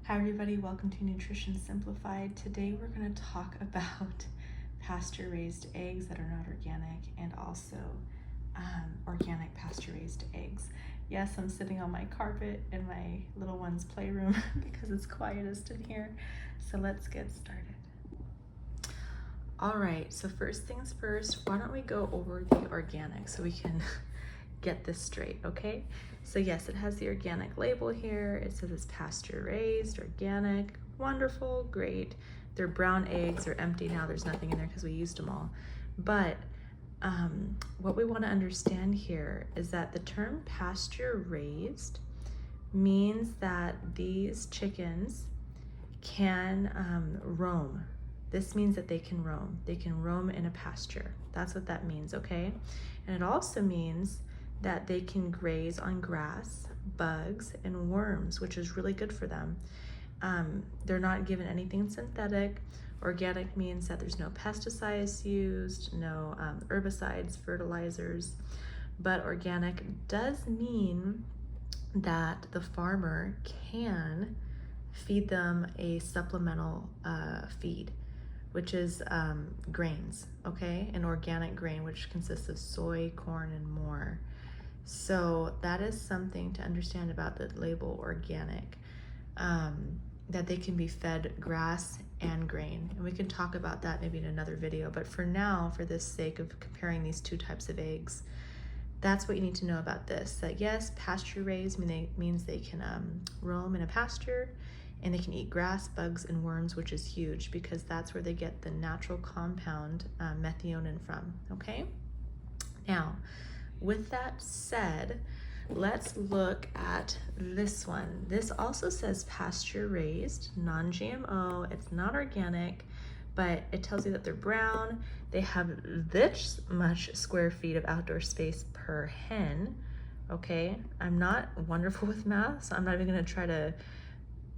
Hi everybody, welcome to Nutrition Simplified. Today we're going to talk about pasture raised eggs that are not organic and also organic pasture raised eggs. Yes, I'm sitting on my carpet in my little one's playroom because it's quietest in here. So let's get started. All right, so first things first, why don't we go over the organic so we can get this straight, okay? So yes, it has the organic label here. It says it's pasture raised, organic, wonderful, great. They're brown eggs, they're empty now, there's nothing in there because we used them all. But what we want to understand here is that the term pasture raised means that these chickens can roam. This means that they can roam. They can roam in a pasture. That's what that means, okay? And it also means that they can graze on grass, bugs, and worms, which is really good for them. They're not given anything synthetic. Organic means that there's no pesticides used, no herbicides, fertilizers, but organic does mean that the farmer can feed them a supplemental feed, which is grains, okay? An organic grain, which consists of soy, corn, and more. So that is something to understand about the label organic, that they can be fed grass and grain. And we can talk about that maybe in another video, but for now, for the sake of comparing these two types of eggs, that's what you need to know about this, that yes, pasture raised means they can roam in a pasture, and they can eat grass, bugs, and worms, which is huge because that's where they get the natural compound methionine from, okay? Now, with that said, let's look at this one. This also says pasture raised, non-GMO, it's not organic, but it tells you that they're brown. They have this much square feet of outdoor space per hen, okay? I'm not wonderful with math, so I'm not even gonna try to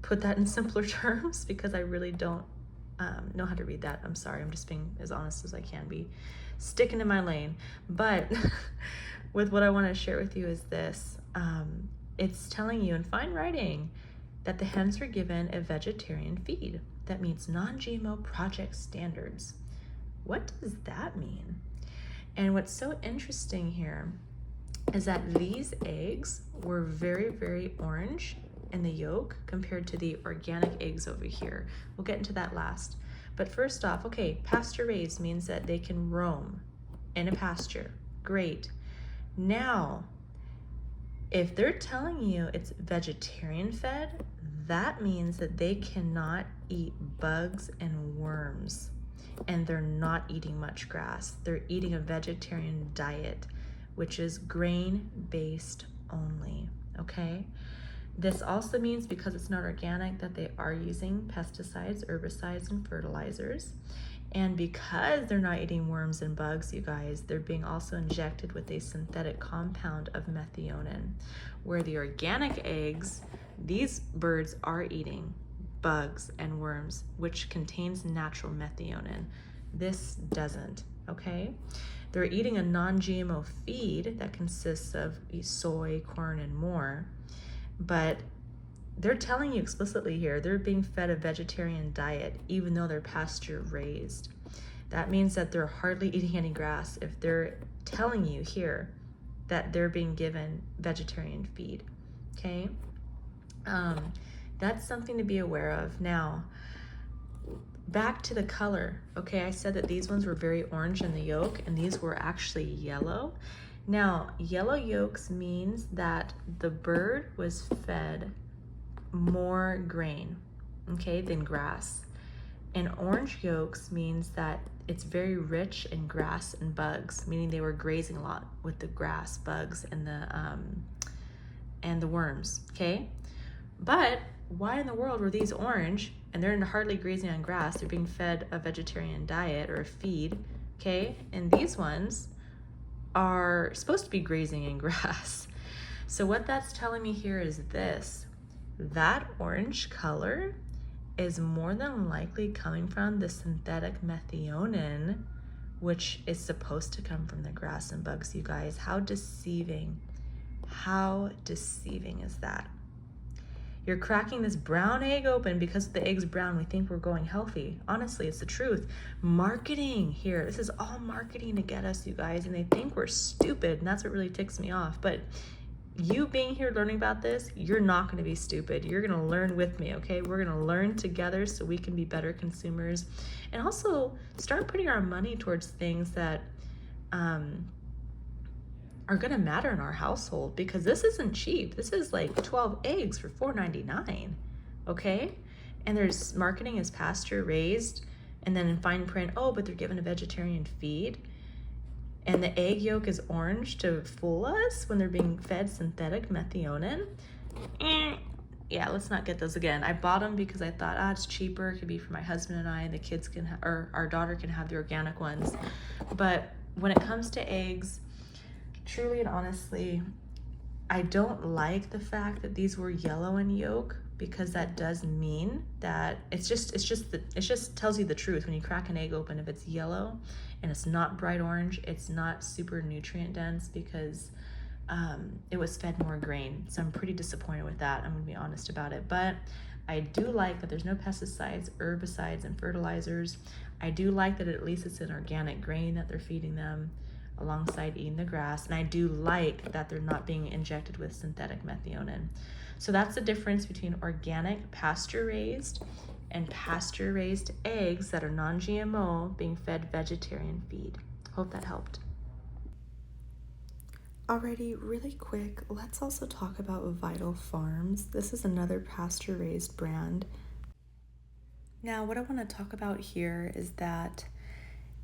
put that in simpler terms because I really don't know how to read that. I'm sorry, I'm just being as honest as I can be, sticking in my lane. But with what I want to share with you is this. It's telling you in fine writing that the hens are given a vegetarian feed that meets non-GMO project standards. What does that mean? And what's so interesting here is that these eggs were very, very orange in the yolk compared to the organic eggs over here. We'll get into that last. But first off, okay, pasture raised means that they can roam in a pasture. Great. Now, if they're telling you it's vegetarian fed, that means that they cannot eat bugs and worms, and they're not eating much grass. They're eating a vegetarian diet, which is grain-based only, okay? This also means, because it's not organic, that they are using pesticides, herbicides, and fertilizers. And because they're not eating worms and bugs, you guys, they're being also injected with a synthetic compound of methionine. Where the organic eggs, these birds are eating bugs and worms, which contains natural methionine. This doesn't, okay? They're eating a non-GMO feed that consists of soy, corn, and more. But they're telling you explicitly here, they're being fed a vegetarian diet, even though they're pasture raised. That means that they're hardly eating any grass if they're telling you here that they're being given vegetarian feed, okay? That's something to be aware of. Now, back to the color, okay? I said that these ones were very orange in the yolk, and these were actually yellow. Now, yellow yolks means that the bird was fed more grain, okay, than grass. And orange yolks means that it's very rich in grass and bugs, meaning they were grazing a lot with the grass, bugs, and the worms, okay? But why in the world were these orange and they're hardly grazing on grass? They're being fed a vegetarian diet or a feed, okay? And these ones are supposed to be grazing in grass. So what that's telling me here is this: that orange color is more than likely coming from the synthetic methionine, which is supposed to come from the grass and bugs, you guys. How deceiving. How deceiving is that? You're cracking this brown egg open because the egg's brown. We think we're going healthy. Honestly, it's the truth. Marketing here. This is all marketing to get us, you guys, and they think we're stupid, and that's what really ticks me off. But you being here learning about this, you're not going to be stupid. You're going to learn with me, okay? We're going to learn together so we can be better consumers and also start putting our money towards things that are going to matter in our household, because this isn't cheap. This is like 12 eggs for $4.99, okay? And there's marketing as pasture raised, and then in fine print, oh, but they're given a vegetarian feed. And the egg yolk is orange to fool us when they're being fed synthetic methionine. Yeah, let's not get those again. I bought them because I thought, it's cheaper. It could be for my husband and I, and the kids can, or our daughter can have the organic ones. But when it comes to eggs, truly and honestly, I don't like the fact that these were yellow in yolk, because that does mean that it just tells you the truth. When you crack an egg open, if it's yellow and it's not bright orange, it's not super nutrient dense, because it was fed more grain. So I'm pretty disappointed with that. I'm gonna be honest about it. But I do like that there's no pesticides, herbicides, and fertilizers. I do like that at least it's an organic grain that they're feeding them alongside eating the grass. And I do like that they're not being injected with synthetic methionine. So that's the difference between organic pasture raised and pasture raised eggs that are non-GMO being fed vegetarian feed. Hope that helped. Alrighty, really quick, let's also talk about Vital Farms. This is another pasture raised brand. Now, what I want to talk about here is that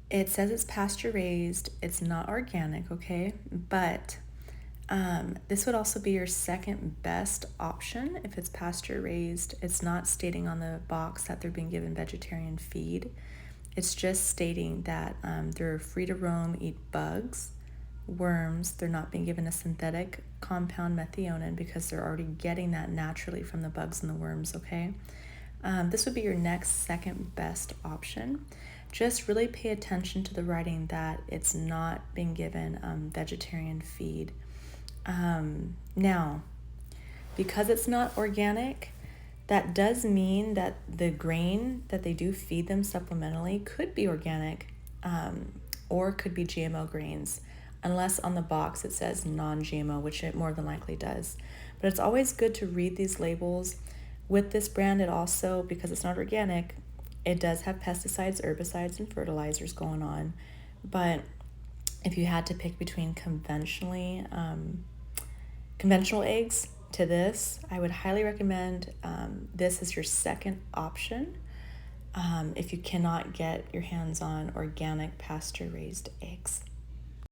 it says it's pasture raised, it's not organic, okay? But this would also be your second best option if it's pasture raised. It's not stating on the box that they're being given vegetarian feed. It's just stating that they're free to roam, eat bugs, worms. They're not being given a synthetic compound methionine because they're already getting that naturally from the bugs and the worms, okay? This would be your next second best option. Just really pay attention to the writing that it's not being given vegetarian feed. Now, because it's not organic, that does mean that the grain that they do feed them supplementally could be organic or could be GMO grains, unless on the box it says non-GMO, which it more than likely does. But it's always good to read these labels. With this brand, it also, because it's not organic, it does have pesticides, herbicides, and fertilizers going on. But if you had to pick between conventional eggs to this, I would highly recommend this as your second option if you cannot get your hands on organic pasture-raised eggs.